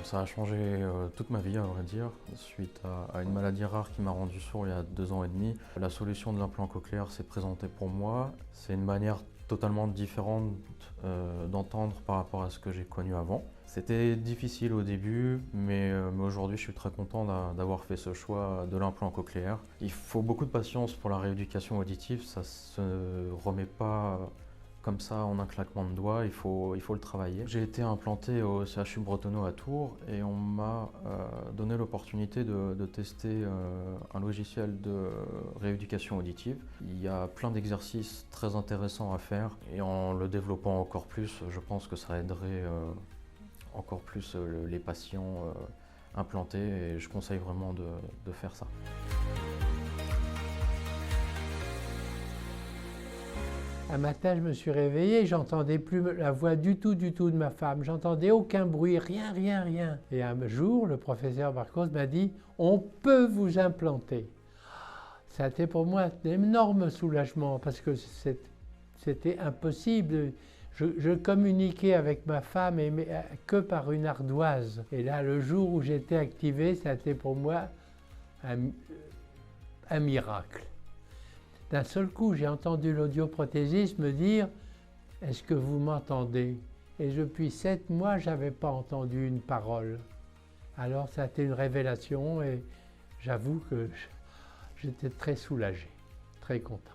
Ça a changé toute ma vie, à vrai dire, suite à une maladie rare qui m'a rendu sourd il y a 2 ans et demi. La solution de l'implant cochléaire s'est présentée pour moi. C'est une manière totalement différente d'entendre par rapport à ce que j'ai connu avant. C'était difficile au début, mais aujourd'hui je suis très content d'avoir fait ce choix de l'implant cochléaire. Il faut beaucoup de patience pour la rééducation auditive, ça ne se remet pas comme ça en un claquement de doigts, il faut le travailler. J'ai été implanté au CHU Bretonneau à Tours et on m'a donné l'opportunité de tester un logiciel de rééducation auditive. Il y a plein d'exercices très intéressants à faire et en le développant encore plus, je pense que ça aiderait encore plus les patients implantés et je conseille vraiment de faire ça. Un matin, je me suis réveillé, j'entendais plus la voix du tout de ma femme. J'entendais aucun bruit, rien. Et un jour, le professeur Marcos m'a dit « On peut vous implanter ». Ça a été pour moi un énorme soulagement parce que c'était impossible. Je communiquais avec ma femme que par une ardoise. Et là, le jour où j'étais activé, ça a été pour moi un miracle. D'un seul coup, j'ai entendu l'audioprothésiste me dire « Est-ce que vous m'entendez ?» Et depuis 7 mois, je n'avais pas entendu une parole. Alors ça a été une révélation et j'avoue que j'étais très soulagé, très content.